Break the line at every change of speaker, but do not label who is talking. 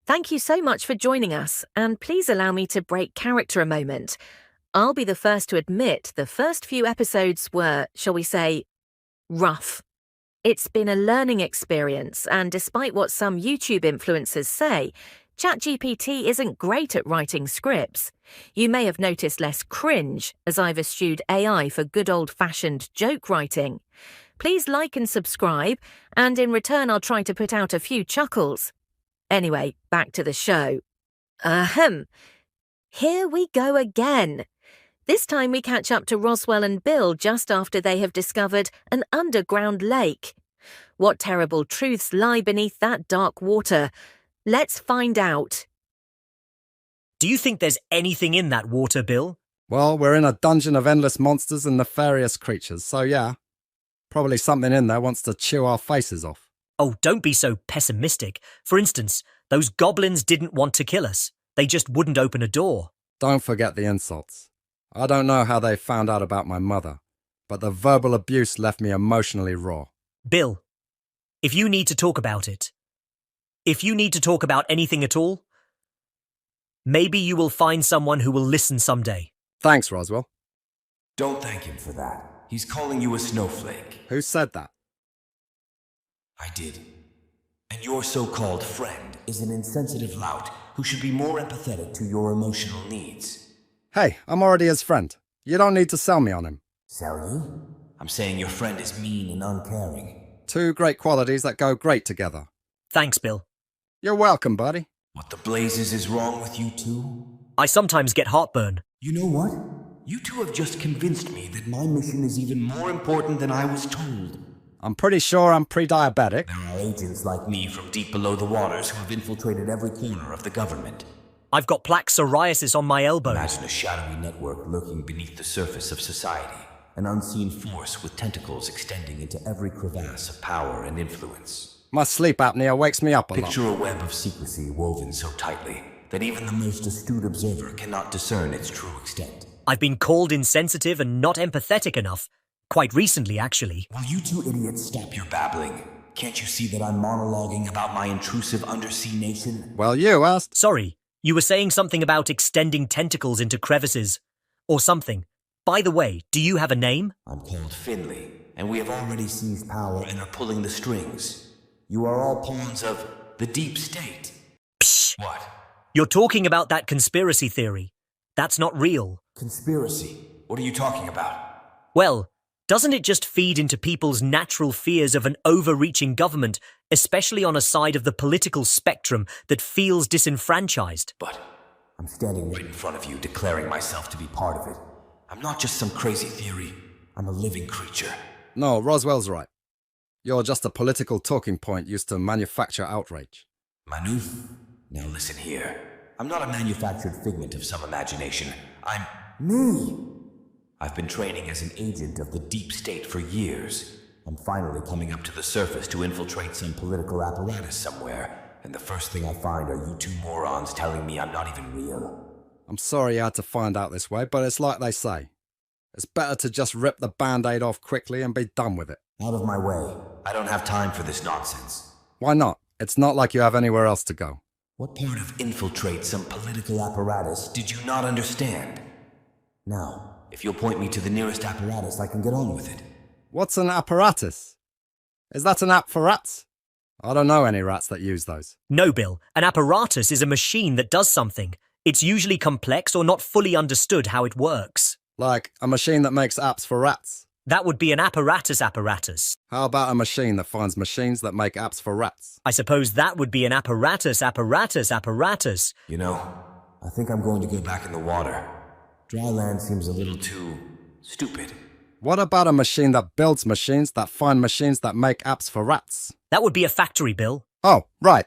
Thank you so much for joining us, and please allow me to break character a moment. I'll be the first to admit the first few episodes were, shall we say, rough. It's been a learning experience, and despite what some YouTube influencers say, ChatGPT isn't great at writing scripts. You may have noticed less cringe, as I've eschewed AI for good old-fashioned joke writing. Please like and subscribe, and in return I'll try to put out a few chuckles. Anyway, back to the show. Ahem. Here we go again. This time we catch up to Roswell and Bill just after they have discovered an underground lake. What terrible truths lie beneath that dark water? Let's find out.
Do you think there's anything in that water, Bill?
Well, we're in a dungeon of endless monsters and nefarious creatures, so yeah. Probably something in there wants to chew our faces off.
Oh, don't be so pessimistic. For instance, those goblins didn't want to kill us. They just wouldn't open a door.
Don't forget the insults. I don't know how they found out about my mother, but the verbal abuse left me emotionally raw.
Bill, if you need to talk about it, if you need to talk about anything at all, maybe you will find someone who will listen someday.
Thanks, Roswell.
Don't thank him for that. He's calling you a snowflake.
Who said that?
I did. And your so-called friend is an insensitive lout who should be more empathetic to your emotional needs.
Hey, I'm already his friend. You don't need to sell me on him.
Sell you? I'm saying your friend is mean and uncaring.
Two great qualities that go great together.
Thanks, Bill.
You're welcome, buddy.
What the blazes is wrong with you two?
I sometimes get heartburn.
You know what? You two have just convinced me that my mission is even more important than I was told.
I'm pretty sure I'm pre-diabetic.
There are agents like me from deep below the waters who have infiltrated every corner of the government.
I've got plaque psoriasis on my elbows.
Imagine a shadowy network lurking beneath the surface of society, an unseen force with tentacles extending into every crevasse of power and influence.
My sleep apnea wakes me up a lot.
Picture a web of secrecy woven so tightly that even the most astute observer cannot discern its true extent.
I've been called insensitive and not empathetic enough. Quite recently, actually.
Will you two idiots stop your babbling? Can't you see that I'm monologuing about my intrusive undersea nation?
Well, you asked.
Sorry, you were saying something about extending tentacles into crevices. Or something. By the way, do you have a name?
I'm called Finley, and we have already seized power and are pulling the strings. You are all pawns of the deep state.
Psh!
What?
You're talking about that conspiracy theory. That's not real.
Conspiracy? What are you talking about?
Well, doesn't it just feed into people's natural fears of an overreaching government, especially on a side of the political spectrum that feels disenfranchised?
But I'm standing right in front of you, declaring myself to be part of it. I'm not just some crazy theory. I'm a living creature.
No, Roswell's right. You're just a political talking point used to manufacture outrage.
Manuf? Now listen here. I'm not a manufactured figment of some imagination. I'm me. I've been training as an agent of the deep state for years. I'm finally coming up to the surface to infiltrate some political apparatus somewhere, and the first thing I find are you two morons telling me I'm not even real.
I'm sorry you had to find out this way, but it's like they say. It's better to just rip the band-aid off quickly and be done with it.
Out of my way. I don't have time for this nonsense.
Why not? It's not like you have anywhere else to go.
What part of infiltrate some political apparatus did you not understand? Now, if you'll point me to the nearest apparatus, I can get on with it.
What's an apparatus? Is that an app for rats? I don't know any rats that use those.
No, Bill. An apparatus is a machine that does something. It's usually complex or not fully understood how it works.
Like a machine that makes apps for rats.
That would be an apparatus.
How about a machine that finds machines that make apps for rats?
I suppose that would be an apparatus.
You know, I think I'm going to go back in the water. Dry land seems a little too stupid.
What about a machine that builds machines that find machines that make apps for rats?
That would be a factory, Bill.
Oh, right.